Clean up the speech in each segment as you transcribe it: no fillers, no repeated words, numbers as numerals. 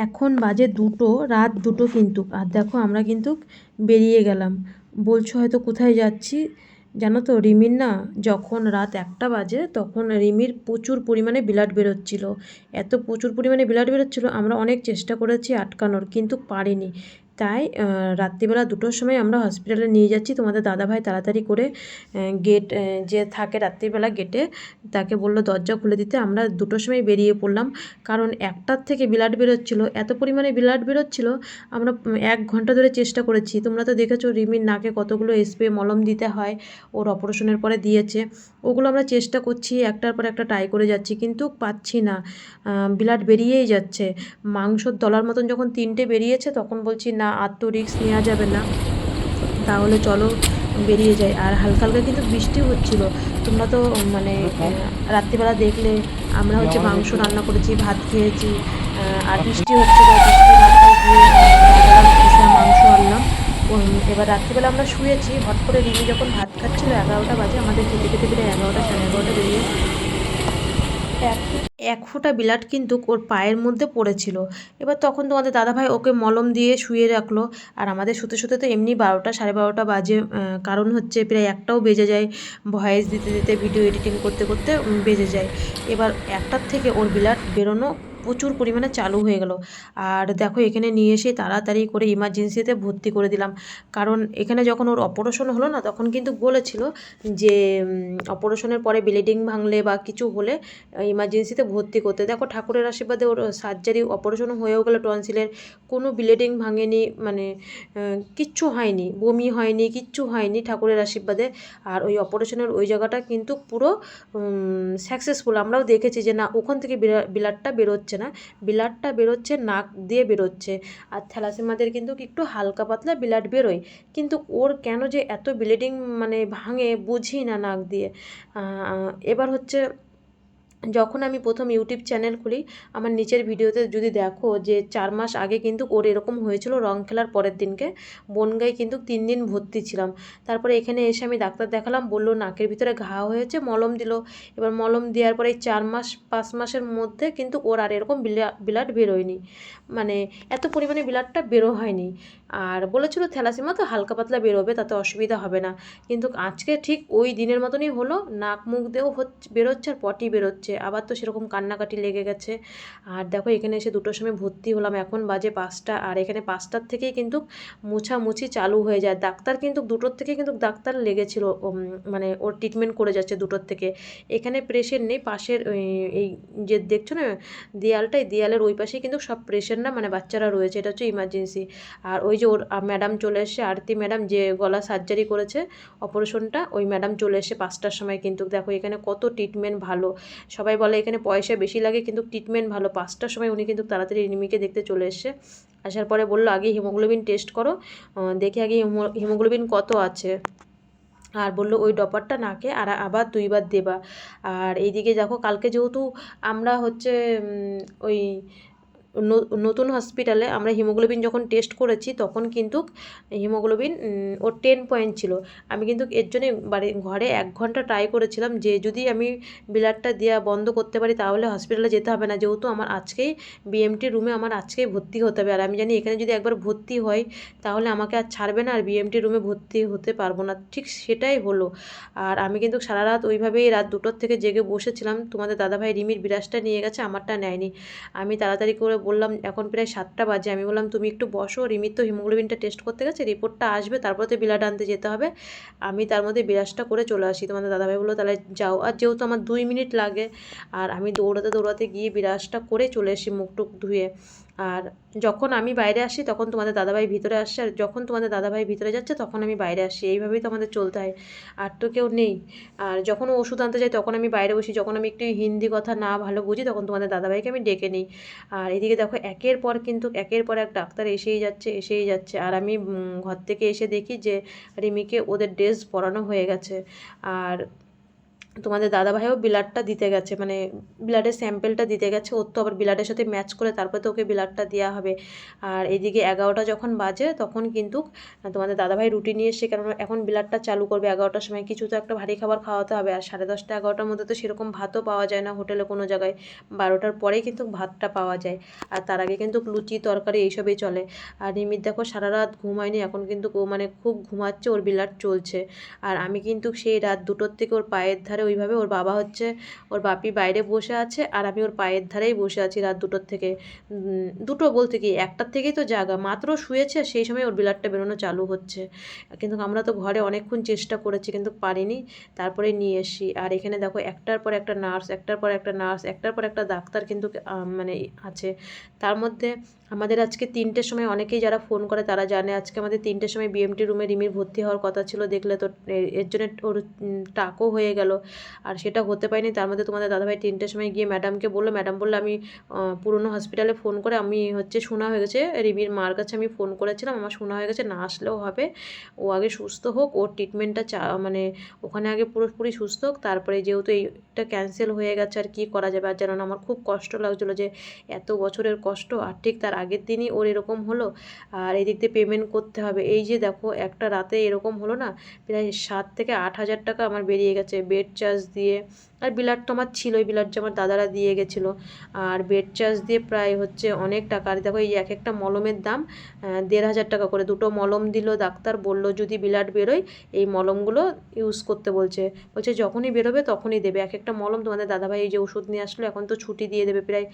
এখন বাজে 2টো, রাত 2টো কিন্তু। আর দেখো আমরা কিন্তু বেরিয়ে গেলাম। বলছো হয়তো কোথায় যাচ্ছি, জানো তো রিমির না যখন রাত 1টা বাজে তখন রিমির প্রচুর পরিমাণে ব্লাড বেরোচ্ছিল। এত প্রচুর পরিমাণে ব্লাড বেরোচ্ছিল, আমরা অনেক চেষ্টা করেছি আটকানোর, কিন্তু পারিনি। তাই রাত্রিবেলা 2টোর সময় আমরা হসপিটালে নিয়ে যাচ্ছি। তোমাদের দাদাভাই তাড়াতাড়ি করে গেট যে থাকে রাত্রিবেলা গেটে, তাকে বললো দরজা খুলে দিতে। আমরা 2টোর সময় বেরিয়ে পড়লাম, কারণ 1টার থেকে ব্লাড বেরোচ্ছিল, এত পরিমাণে ব্লাড বেরোচ্ছিল। আমরা 1 ঘন্টা ধরে চেষ্টা করেছি। তোমরা তো দেখেছো রিমির নাকে কতগুলো স্প্রে মলম দিতে হয়, ওর অপারেশনের পরে দিয়েছে। ওগুলো আমরা চেষ্টা করছি, একটার পর একটা ট্রাই করে যাচ্ছি, কিন্তু পাচ্ছি না। ব্লাড বেরিয়েই যাচ্ছে। মাংসর দলার মতন যখন 3টে বেরিয়েছে তখন বলছি না, আর তো রিস্ক নেওয়া যাবে না, তাহলে চলো বেরিয়ে যাই। আর হালকা হালকা কিন্তু বৃষ্টিও হচ্ছিল। তোমরা তো মানে রাত্রিবেলা দেখলে আমরা হচ্ছে মাংস রান্না করেছি, ভাত খেয়েছি, আর বৃষ্টি হচ্ছিল। বৃষ্টির মাথায় গিয়ে গেলাম, এসে মাংস আনলাম। এবার রাত্রিবেলা আমরা শুয়েছি, হট করে রিমি যখন ভাত খাচ্ছিল 11টা বাজে, আমাদের খেতে খেতে প্রায় 11টা সাড়ে 11টা বেরিয়ে এক এক ফোঁটা ব্লাড কিন্তু ওর পায়ের মধ্যে পড়েছিল। এবার তখন তোমাদের দাদাভাই ওকে মলম দিয়ে শুয়ে রাখলো। আর আমাদের শুতে শুতে তো এমনি 12টা সাড়ে 12টা বাজে, কারণ হচ্ছে প্রায় 1টাও বেজে যায়, ভয়েস দিতে দিতে ভিডিও এডিটিং করতে করতে বেজে যায়। এবার 1টার থেকে ওর ব্লাড বেরোনো প্রচুর পরিমাণে চালু হয়ে গেল। আর দেখো এখানে নিয়ে এসে তাড়াতাড়ি করে ইমার্জেন্সিতে ভর্তি করে দিলাম। কারণ এখানে যখন ওর অপারেশন হলো না, তখন কিন্তু বলেছিল যে অপারেশনের পরে ব্লিডিং ভাঙলে বা কিছু হলে ইমার্জেন্সিতে ভর্তি করতে। দেখো ঠাকুরের আশীর্বাদে ওর সার্জারি অপারেশন হয়েও গেলো, টনসিলের কোনো ব্লিডিং ভাঙেনি, মানে কিচ্ছু হয়নি, বমি হয়নি, কিচ্ছু হয়নি ঠাকুরের আশীর্বাদে। আর ওই অপারেশনের ওই জায়গাটা কিন্তু পুরো সাকসেসফুল। আমরাও দেখেছি যে না, ওখান থেকে ব্লাডটা বেরোচ্ছে না, ব্লাডটা বেরোচ্ছে নাক দিয়ে বেরোচ্ছে। আর থ্যালাসেমিয়াদের কিন্তু একটু হালকা পাতলা ব্লাড বেরোয়, কিন্তু ওর কেন যে এত ব্লিডিং মানে ভাঙে বুঝি না নাক দিয়ে। এবার হচ্ছে যখন আমি প্রথম ইউটিউব চ্যানেল খুলি, আমার নিচের ভিডিওতে যদি দেখো যে 4 মাস আগে কিন্তু ওর এরকম হয়েছিল, রং খেলার পরের দিনকে বনগাঁয় কিন্তু 3 দিন ভর্তি ছিলাম। তারপরে এখানে এসে আমি ডাক্তার দেখালাম, বললো নাকের ভিতরে ঘা হয়েছে, মলম দিল। এবার মলম দেওয়ার পরে 4 মাস 5 মাসের মধ্যে কিন্তু ওর আর এরকম ব্লাড বেরোয়নি, মানে এত পরিমাণে ব্লাডটা বেরো হয়নি। আর বলেছিল থ্যালাসেমিয়া তো হালকা পাতলা বেরোবে, তাতে অসুবিধা হবে না। কিন্তু আজকে ঠিক ওই দিনের মতনই হলো, নাক মুখ দিয়েও বেরোচ্ছে আর পটি বেরোচ্ছে, আবার তো সেরকম কান্নাকাটি লেগে গেছে। আর দেখো এখানে এসে 2টোর সময় ভর্তি হলাম, এখন বাজে 5টা। আর এখানে 5টার থেকেই কিন্তু মুছামুছি চালু হয়ে যায়। ডাক্তার কিন্তু 2টোর থেকে কিন্তু ডাক্তার লেগেছিল, মানে ওর ট্রিটমেন্ট করে যাচ্ছে 2টোর থেকে। এখানে পেশেন্ট নেই, পাশের এই যে দেখছো না দেয়ালটাই, দেয়ালের ওই পাশেই কিন্তু সব পেশেন্টরা মানে বাচ্চারা রয়েছে, এটা হচ্ছে ইমার্জেন্সি। আর ওই যে ওর ম্যাডাম চলে এসছে, আরতি ম্যাডাম, যে গলা সার্জারি করেছে অপারেশনটা, ওই ম্যাডাম চলে এসে 5টার সময়। কিন্তু দেখো এখানে কত ট্রিটমেন্ট ভালো। সবাই বলে এখানে পয়সা বেশি লাগে, কিন্তু ট্রিটমেন্ট ভালো। 5টার সময় উনি কিন্তু তাড়াতাড়ি রিমিকে দেখতে চলে এসছে। আসার পরে বললো আগে হিমোগ্লোবিন টেস্ট করো, দেখি আগে হিমোগ্লোবিন কত আছে। আর বললো ওই ডপারটা নাকে আর আবার 2বার দেবা। আর এইদিকে দেখো কালকে যেহেতু আমরা হচ্ছে ওই নতুন হসপিটালে আমরা হিমোগ্লোবিন যখন টেস্ট করেছি, তখন কিন্তু হিমোগ্লোবিন ওর 10 পয়েন্ট ছিল। আমি কিন্তু এর জন্যে ঘরে 1 ঘন্টা ট্রাই করেছিলাম যে যদি আমি ব্লাডটা দেওয়া বন্ধ করতে পারি তাহলে হসপিটালে যেতে হবে না, যেহেতু আমার আজকেই বিএমটি রুমে আমার আজকেই ভর্তি হতে হবে। আর আমি জানি এখানে যদি একবার ভর্তি হয় তাহলে আমাকে আর ছাড়বে না, আর বিএমটি রুমে ভর্তি হতে পারবো না। ঠিক সেটাই হলো। আর আমি কিন্তু সারা রাত ওইভাবেই রাত 2টোর থেকে জেগে বসেছিলাম। তোমাদের দাদাভাই রিমির বিরাজটা নিয়ে গেছে, আমারটা নেয়নি। আমি তাড়াতাড়ি করে বললাম, এখন প্রায় 7টা বাজে, আমি বললাম তুমি একটু বসো, রিমির তো হিমোগ্লোবিনটা টেস্ট করতে গেছে, রিপোর্টটা আসবে, তারপর তো ব্লাড আনতে যেতে হবে, আমি তার মধ্যে বিরাজটা করে চলে আসি। তোমাদের দাদাভাই বললো তাহলে যাও। আর যেহেতু আমার 2 মিনিট লাগে, আর আমি দৌড়াতে দৌড়াতে গিয়ে বিরাজটা করে চলে এসি মুখ টুক ধুয়ে। আর যখন আমি বাইরে আসি তখন তোমাদের দাদাভাই ভিতরে আসছে, আর যখন তোমাদের দাদাভাই ভিতরে যাচ্ছে তখন আমি বাইরে আসি, এইভাবেই তো আমাদের চলতে হয়, আর তো কেউ নেই। আর যখন ওষুধ আনতে যাই তখন আমি বাইরে বসি, যখন আমি একটু হিন্দি কথা না ভালো বুঝি তখন তোমাদের দাদাভাইকে আমি ডেকে নিই। আর এদিকে দেখো একের পর কিন্তু একের পর এক ডাক্তার এসেই যাচ্ছে এসেই যাচ্ছে। আর আমি ঘর থেকে এসে দেখি যে রিমিকে ওদের ড্রেস পরানো হয়ে গেছে। আর তোমাদের দাদাভাইও ব্লাডটা দিতে গেছে, মানে ব্লাডের স্যাম্পেলটা দিতে গেছে। ওর তো আবার ব্লাডের সাথে ম্যাচ করে তারপরে তো ওকে ব্লাডটা দেওয়া হবে। আর এদিকে 11টা যখন বাজে তখন কিন্তু তোমাদের দাদাভাই রুটি নিয়ে এসে, কারণ এখন ব্লাডটা চালু করবে 11টার সময়, কিছু তো একটা ভারী খাবার খাওয়াতে হবে। আর 10:30 11টার মধ্যে তো সেরকম ভাতও পাওয়া যায় না হোটেলে কোনো জায়গায়, 12টার পরেই কিন্তু ভাতটা পাওয়া যায়। আর তার আগে কিন্তু লুচি তরকারি এইসবই চলে। আর রিমির দেখো সারা রাত ঘুমায়নি, এখন কিন্তু মানে খুব ঘুমাচ্ছে, ওর ব্লাড চলছে। আর আমি কিন্তু সেই রাত 2টোর থেকে ওর পায়ের ধারে ওইভাবে, ওর বাবা হচ্ছে ওর বাপি বাইরে বসে আছে আর আমি ওর পায়ের ধারেই বসে আছি রাত 2টোর থেকে। 2টো বলতে কি 1টার থেকেই তো জাগা, মাত্র শুয়েছে সেই সময় ওর ব্লাডটা বেরোনো চালু হচ্ছে। কিন্তু আমরা তো ঘরে অনেকক্ষণ চেষ্টা করেছি কিন্তু পারিনি, তারপরে নিয়ে এসি। আর এখানে দেখো একটার পর একটা নার্স, একটার পর একটা নার্স, একটার পর একটা ডাক্তার কিন্তু মানে আছে। তার মধ্যে আমাদের আজকে 3টের সময়, অনেকেই যারা ফোন করে তারা জানে, আজকে আমাদের 3টের সময় বিএমটি রুমে রিমির ভর্তি হওয়ার কথা ছিল, দেখলে তো এর জন্য ওর টাকও হয়ে গেল। আর সেটা হতে পারেনি। তার মধ্যে তোমাদের দাদাভাই 3টের সময় গিয়ে ম্যাডামকে বললো, ম্যাডাম বললো আমি পুরনো হসপিটালে ফোন করে, আমি হচ্ছে শোনা হয়ে গেছে রিমির মার কাছে, আমি ফোন করেছিলাম, আমার শোনা হয়ে গেছে, না আসলেও হবে, ও আগে সুস্থ হোক, ওর ট্রিটমেন্টটা মানে ওখানে আগে পুরোপুরি সুস্থ হোক, তারপরে যেহেতু এইটা ক্যান্সেল হয়ে গেছে আর কি করা যাবে। আর জানো না আমার খুব কষ্ট লাগছিলো যে এত বছরের কষ্ট, আর ঠিক তার আগের দিনই ওর এরকম হলো। আর এদিক দিয়ে পেমেন্ট করতে হবে, এই যে দেখো একটা রাতে এরকম হলো না, প্রায় 7 থেকে 8 হাজার টাকা আমার বেরিয়ে গেছে বেড চার্জ দিয়ে। আর ব্লাড তো আমার ছিলই, ব্লাড যে আমার দাদারা দিয়ে গেছিলো, আর বেড চার্জ দিয়ে প্রায় হচ্ছে অনেক টাকা। আর দেখো এই এক একটা মলমের দাম 1,500 টাকা করে, 2টো মলম দিল ডাক্তার, বলল যদি ব্লাড বেরোয় এই মলমগুলো ইউজ করতে বলছে, যখনই বেরোবে তখনই দেবে এক একটা মলম। তোমাদের দাদাভাই এই যে ওষুধ নিয়ে আসলো, এখন তো ছুটি দিয়ে দেবে, প্রায়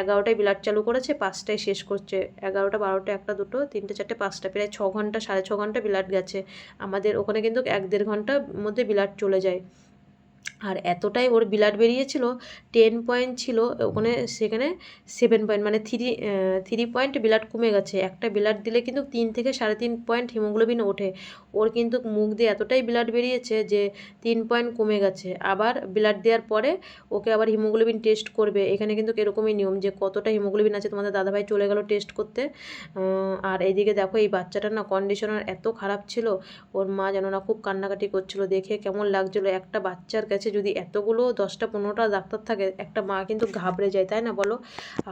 11টায় ব্লাড চালু করেছে, 5টায় শেষ করছে, 11টা 12টা 1টা 2টো 3টে 4টে 5টা, প্রায় 6 ঘন্টা 6.5 ঘন্টা ব্লাড গেছে। আমাদের ওখানে কিন্তু 1-1.5 ঘন্টার মধ্যে ব্লাড চলে যায়। আর এতটাই ওর ব্লাড বেরিয়েছিল, 10 পয়েন্ট ছিল ওখানে, সেখানে 7 পয়েন্ট, মানে 3 পয়েন্ট ব্লাড কমে গেছে। একটা ব্লাড দিলে কিন্তু 3 থেকে 3.5 পয়েন্ট হিমোগ্লোবিন ওঠে, ওর কিন্তু মুখ দিয়ে এতটাই ব্লাড বেরিয়েছে যে 3 পয়েন্ট কমে গেছে। আবার ব্লাড দেওয়ার পরে ওকে আবার হিমোগ্লোবিন টেস্ট করবে, এখানে কিন্তু এরকমই নিয়ম যে কতটা হিমোগ্লোবিন আছে। তোমাদের দাদাভাই চলে গেল টেস্ট করতে। আর এইদিকে দেখো এই বাচ্চাটার না কন্ডিশনার এত খারাপ ছিল, ওর মা যেন না খুব কান্নাকাটি করছিল, দেখে কেমন লাগছিলো। একটা বাচ্চার কাছে যদি এতগুলো 10টা 15টা ডাক্তার থাকে, একটা মা কিন্তু ঘাবড়ে যায়, তাই না বলো।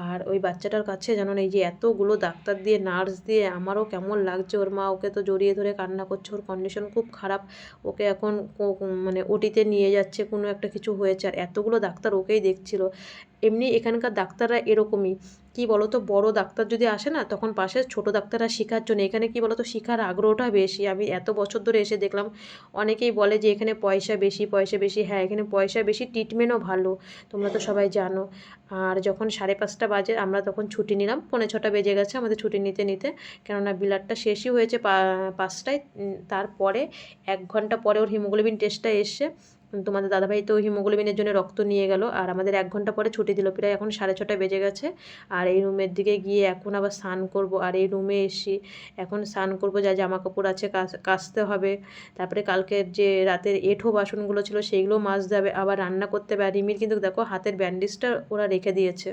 আর ওই বাচ্চাটার কাছে যেন এই যে এতগুলো ডাক্তার দিয়ে নার্স দিয়ে, আমারও কেমন লাগছে। ওর মা ওকে তো জড়িয়ে ধরে কান্না করছে, ওর কন্ডিশন খুব খারাপ, ওকে এখন মানে ওটিতে নিয়ে যাচ্ছে, কোনো একটা কিছু হয়েছে, আর এতগুলো ডাক্তার ওকেই দেখছিল। এমনি এখানকার ডাক্তাররা এরকমই, কি বলো তো, বড় ডাক্তার যদি আসে না তখন পাশে ছোট ডাক্তাররা শেখার জন্য, এখানে কি বলো তো শেখার আগ্রহটা বেশি। আমি এত বছর ধরে এসে দেখলাম, অনেকেই বলে যে এখানে পয়সা বেশি, পয়সা বেশি, হ্যাঁ এখানে পয়সা বেশি, ট্রিটমেন্টও ভালো, তোমরা তো সবাই জানো। আর যখন 5:30 বাজে আমরা তখন ছুটি নিলাম, 5:45 বেজে গেছে আমাদের ছুটি নিতে নিতে, কেননা ব্লাডটা শেষই হয়েছে 5টায়। তারপরে 1 ঘন্টা পরে ওর হিমোগ্লোবিন টেস্টটা এসছে, তোমাদের দাদাভাই তো হিমোগ্লোবিনের জন্য রক্ত নিয়ে গেল, আর আমাদের 1 ঘন্টা পরে ছুটি দিল, প্রায় এখন 6:30 বেজে গেছে। আর এই রুমের দিকে গিয়ে এখন আবার স্নান করব, আর এই রুমে এসি এখন স্নান করব, যা জামা কাপড় আছে কাচতে হবে, তারপরে কালকের যে রাতের এঁঠো বাসনগুলো ছিল সেইগুলো মাজতে হবে, আবার রান্না করতে হবে। আর রিমির কিন্তু দেখো হাতের ব্যান্ডেজটা ওরা রেখে দিয়েছে।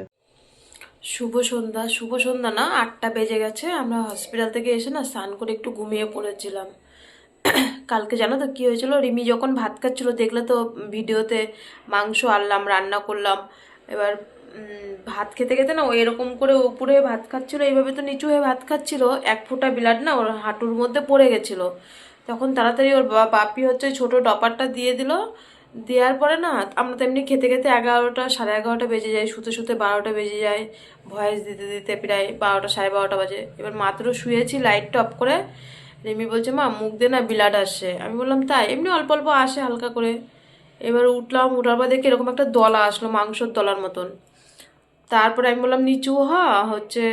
শুভ সন্ধ্যা, শুভ সন্ধ্যা না, 8টা বেজে গেছে। আমরা হসপিটাল থেকে এসে না স্নান করে একটু ঘুমিয়ে পড়েছিলাম। কালকে জানো তো কী হয়েছিল, রিমি যখন ভাত খাচ্ছিল, দেখলে তো ভিডিওতে, মাংস আনলাম রান্না করলাম, এবার ভাত খেতে খেতে না ও এরকম করে উপরে ভাত খাচ্ছিল, এইভাবে তো নিচু হয়ে ভাত খাচ্ছিল, 1 ফোঁটা ব্লাড না ওর হাঁটুর মধ্যে পড়ে গেছিলো। তখন তাড়াতাড়ি ওর বাপি হচ্ছে ছোটো ডপারটা দিয়ে দিল, দেওয়ার পরে না আমরা তো এমনি খেতে খেতে 11টা 11:30 বেজে যায়, শুতে শুতে 12টা বেজে যায়, ভয়েস দিতে দিতে প্রায় 12টা 12:30 বাজে। এবার মাত্র শুয়েছি লাইটটা অফ করে, রিমি বলছে মা মুখ দিয়ে না ব্লাড আসছে। আমি বললাম তাই, এমনি অল্প অল্প আসে হালকা করে। এবার উঠলাম, উঠার পর দেখি এরকম একটা দলা আসলো, মাংসর দলার মতন। তারপরে আমি বললাম নিচু হচ্ছে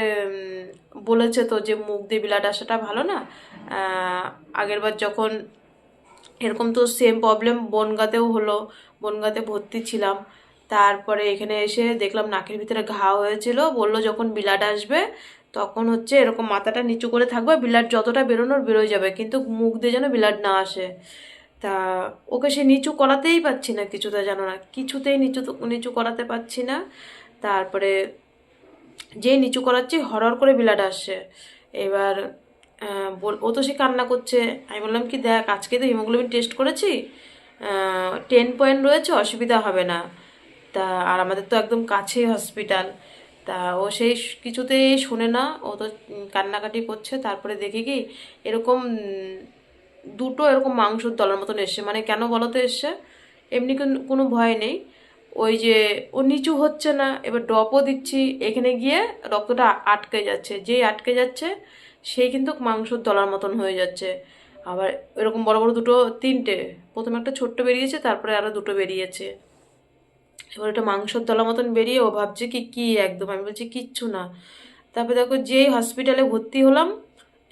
বলেছে তো যে মুখ দিয়ে ব্লাড আসাটা ভালো না। আগের বার যখন এরকম তো সেম প্রবলেম বনগাঁতেও হলো, বনগাঁতে ভর্তি ছিলাম, তারপরে এখানে এসে দেখলাম নাকের ভিতরে ঘা হয়েছিল, বললো যখন ব্লাড আসবে তখন হচ্ছে এরকম মাথাটা নিচু করে থাকবে, ব্লাড যতটা বেরোনোর বেরোয় যাবে, কিন্তু মুখ দিয়ে যেন ব্লাড না আসে। তা ওকে সে নিচু করাতেই পারছি না, কিছুতে জানো না, কিছুতেই নিচু নিচু করাতে পারছি না। তারপরে যেই নিচু করাচ্ছি হরহর করে ব্লাড আসছে। এবার ও তো সে কান্না করছে, আমি বললাম কি দেখ আজকে তো হিমোগ্লোবিন টেস্ট করেছি, 10 পয়েন্ট রয়েছে, অসুবিধা হবে না। তা আর আমাদের তো একদম কাছেই হসপিটাল। তা ও সেই কিছুতেই শোনে না, ও তো কান্নাকাটি করছে। তারপরে দেখি কি এরকম দুটো এরকম মাংসর দলার মতন এসছে। মানে কেন বলো তো এসছে, এমনি কোনো ভয় নেই, ওই যে ও নিচু হচ্ছে না, এবার ড্রপও দিচ্ছি, এখানে গিয়ে রক্তটা আটকে যাচ্ছে, যেই আটকে যাচ্ছে সেই কিন্তু মাংসর দলার মতন হয়ে যাচ্ছে। আবার এরকম বড় বড় দুটো, তিনটে, প্রথমে একটা ছোট্ট বেরিয়েছে, তারপরে আরও দুটো বেরিয়েছে। এবার ওটা মাংসর দলা মতন বেরিয়ে ও ভাবছে কি কি একদম, আমি বলছি কিচ্ছু না। তারপরে দেখো যেই হসপিটালে ভর্তি হলাম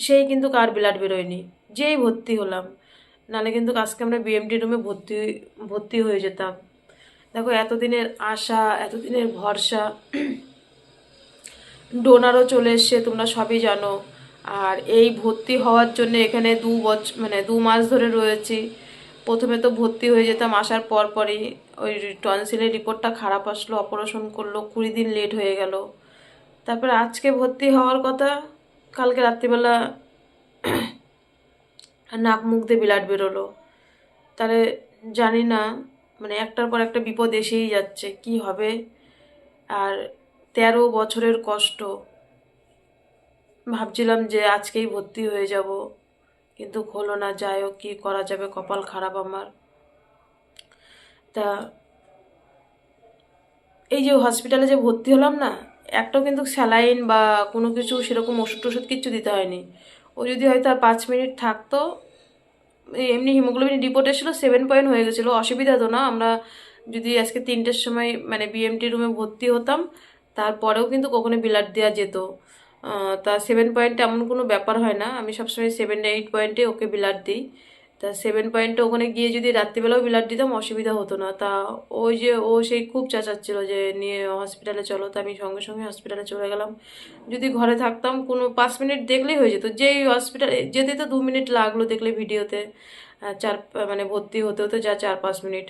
সেই কিন্তু কার ব্লাড বেরোয়নি, যেই ভর্তি হলাম, নাহলে কিন্তু আজকে আমরা বিএমডি রুমে ভর্তি ভর্তি হয়ে যেতাম। দেখো এতদিনের আশা, এতদিনের ভরসা, ডোনারও চলে এসছে, তোমরা সবই জানো। আর এই ভর্তি হওয়ার জন্য এখানে 2 বছর মানে 2 মাস ধরে রয়েছি। প্রথমে তো ভর্তি হয়ে যেতাম, আসার পর পরই ওই টনসিলের রিপোর্টটা খারাপ আসলো, অপারেশন করলো, 20 দিন লেট হয়ে গেল। তারপরে আজকে ভর্তি হওয়ার কথা, কালকে রাত্রিবেলা নাক মুখ দিয়ে ব্লাড বেরোলো। তাহলে জানি না, মানে একটার পর একটা বিপদ এসেই যাচ্ছে, কি হবে। আর 13 বছরের কষ্ট, ভাবছিলাম যে আজকেই ভর্তি হয়ে যাব, কিন্তু হলো না। যাই হোক, কী করা যাবে, কপাল খারাপ আমার। তা এই যে হসপিটালে যে ভর্তি হলাম না, একটাও কিন্তু স্যালাইন বা কোনো কিছু সেরকম ওষুধ টষুধ কিচ্ছু দিতে হয়নি। ও যদি হয়তো আর 5 মিনিট থাকতো, এমনি হিমোগ্লোবিন রিপোর্ট এসেছিলো 7 পয়েন্ট হয়ে গেছিলো, অসুবিধা তো না। আমরা যদি আজকে 3টের সময় মানে বিএমটি রুমে ভর্তি হতাম, তারপরেও কিন্তু কখনো ব্লাড দেওয়া যেত। তা 7 পয়েন্টে এমন কোনো ব্যাপার হয় না, আমি সবসময় 7-8 পয়েন্টে ওকে ব্লাড দিই। তা 7 পয়েন্টে ওখানে গিয়ে যদি রাত্রিবেলাও ব্লাড দিতাম অসুবিধা হতো না। তা ওই যে ও সেই খুব চেঁচাচ্ছিল যে নিয়ে হসপিটালে চলো, তো আমি সঙ্গে সঙ্গে হসপিটালে চলে গেলাম। যদি ঘরে থাকতাম কোনো 5 মিনিট দেখলেই হয়ে যেত, যেই হসপিটালে যেতে তো 2 মিনিট লাগলো দেখলে ভিডিওতে, মানে ভর্তি হতে হতে যা 4-5 মিনিট।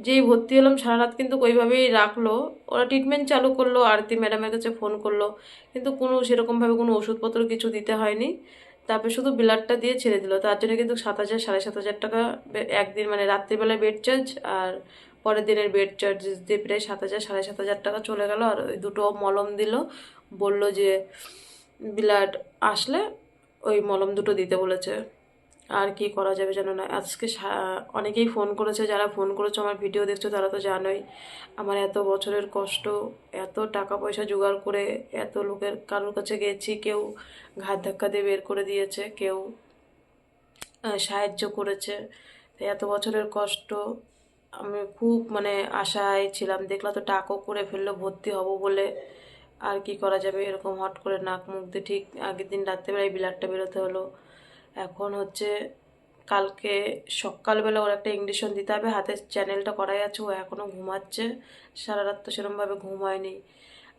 যেই ভর্তি হলাম সারা রাত কিন্তু ওইভাবেই রাখলো, ওরা ট্রিটমেন্ট চালু করলো, আরতি ম্যাডামের কাছে ফোন করলো, কিন্তু কোনো সেরকমভাবে কোনো ওষুধপত্র কিছু দিতে হয়নি। তারপরে শুধু ব্লাডটা দিয়ে ছেড়ে দিল, তার জন্য কিন্তু 7,000 7,500 টাকা একদিন, মানে রাত্রিবেলায় বেড চার্জ আর পরের দিনের বেড চার্জ দিয়ে প্রায় 7,000 7,500 টাকা চলে গেল। আর ওই দুটো মলম দিল, বলল যে ব্লাড আসলে ওই মলম দুটো দিতে বলেছে। আর কি করা যাবে জানো না। আজকে অনেকেই ফোন করেছে, যারা ফোন করেছো আমার ভিডিও দেখছো তারা তো জানোই আমার এত বছরের কষ্ট, এত টাকা পয়সা জোগাড় করে এত লোকের কারোর কাছে গেছি, কেউ ঘাত ধাক্কা দিয়ে বের করে দিয়েছে, কেউ সাহায্য করেছে। তাই এত বছরের কষ্ট, আমি খুব মানে আশায় ছিলাম, দেখলাম তো টাকাও করে ফেললো ভর্তি হব বলে। আর কি করা যাবে, এরকম হট করে নাক মুখ দিয়ে ঠিক আগের দিন রাত্রেবেলায় ব্লাডটা বেরোতে হলো। এখন হচ্ছে কালকে সকালবেলা ওর একটা ইঞ্জেকশন দিতে হবে, হাতের চ্যানেলটা করাই আছে, ও এখনও ঘুমাচ্ছে, সারা রাত তো সেরকমভাবে ঘুম হয়নি।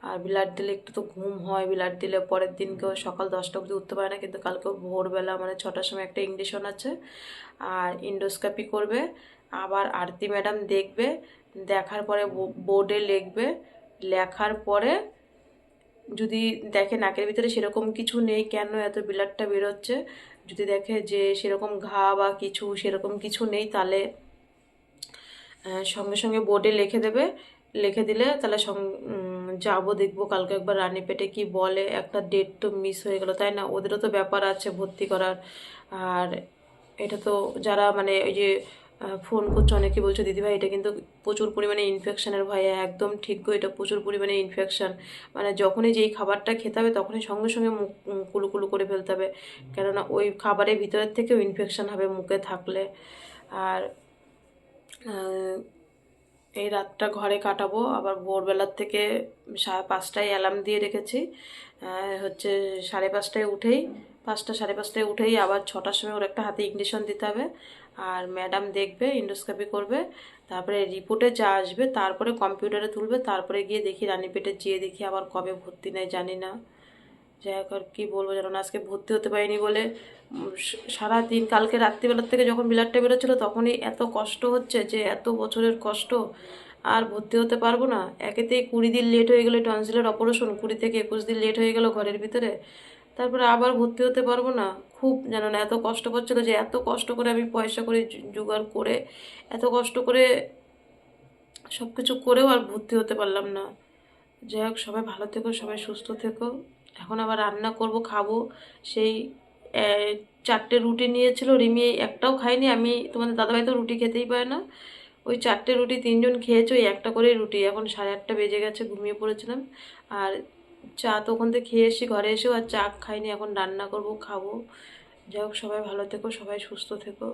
আর ব্লাড দিলে একটু তো ঘুম হয়, ব্লাড দিলে পরের দিনকেও সকাল 10টা অবধি উঠতে পারে না, কিন্তু কালকেও ভোরবেলা মানে 6টার সময় একটা ইঞ্জেকশন আছে, আর ইন্ডোস্কোপি করবে। আবার আরতি ম্যাডাম দেখবে, দেখার পরে বোর্ডে লিখবে, লেখার পরে যদি দেখে নাকের ভিতরে সেরকম কিছু নেই, কেন এত ব্লাডটা বেরোচ্ছে, যদি দেখে যে সেরকম ঘা বা কিছু সেরকম কিছু নেই, তাহলে সঙ্গে সঙ্গে বোর্ডে লিখে দেবে। লিখে দিলে তাহলে যাবো, দেখবো কালকে একবার রানীপেটে কি বলে। একটা ডেট তো মিস হয়ে গেল, তাই না, ওদেরও তো ব্যাপার আছে ভর্তি করার। আর এটা তো যারা মানে ওই যে ফোন করছে অনেকে বলছে দিদিভাই এটা কিন্তু প্রচুর পরিমাণে ইনফেকশনের ভয়ে, একদম ঠিক গো, এটা প্রচুর পরিমাণে ইনফেকশন। মানে যখনই যেই খাবারটা খেতে হবে তখনই সঙ্গে সঙ্গে মুখ কুলু কুলু করে ফেলতে হবে, কেননা ওই খাবারের ভিতরের থেকেও ইনফেকশন হবে মুখে থাকলে। আর এই রাতটা ঘরে কাটাবো, আবার ভোরবেলার থেকে 5টায় অ্যালার্ম দিয়ে রেখেছি, হচ্ছে 5:30টায় উঠেই, 5টা 5:30টায় উঠেই আবার 6টার সময় ওর একটা হাতে ইঞ্জেকশন দিতে হবে। আর ম্যাডাম দেখবে, ইন্ডোস্কোপি করবে, তারপরে রিপোর্টে যা আসবে তারপরে কম্পিউটারে তুলবে, তারপরে গিয়ে দেখি রানীপেটে যেয়ে দেখি আবার কবে ভর্তি নেয় জানি না। যাই হোক, আর কী বলবো জানো না, আজকে ভর্তি হতে পারিনি বলে সারাদিন, কালকে রাত্রিবেলার থেকে যখন ব্লাডটা বেরোচ্ছিলো তখনই এত কষ্ট হচ্ছে যে এত বছরের কষ্ট, আর ভর্তি হতে পারবো না। একেতেই 20 দিন লেট হয়ে গেলো, টনসিলের অপারেশন 20 থেকে 21 দিন লেট হয়ে গেল ঘরের ভিতরে। তারপরে আবার ভর্তি হতে পারবো না। খুব জানো না এত কষ্ট করছিল, যে এত কষ্ট করে আমি পয়সা করে জোগাড় করে এত কষ্ট করে সব কিছু করেও আর ভর্তি হতে পারলাম না। যাই হোক, সবাই ভালো থেকো, সবাই সুস্থ থেকো। এখন আবার রান্না করব, খাবো। সেই 4টে রুটি নিয়েছিল, রিমি একটাও খাইনি। আমি তোমাদের দাদাভাই তো রুটি খেতেই পারে না। ওই 4টে রুটি 3জন খেয়েছে, ওই একটা করে রুটি। এখন 8:30 বেজে গেছে, ঘুমিয়ে পড়েছিলাম। আর চা তো ওখান থেকে খেয়ে এসে ঘরে এসেও আর চা খাইনি, এখন রান্না করব, খাবো। যাই হোক, সবাই ভালো থেকো, সবাই সুস্থ থেকো।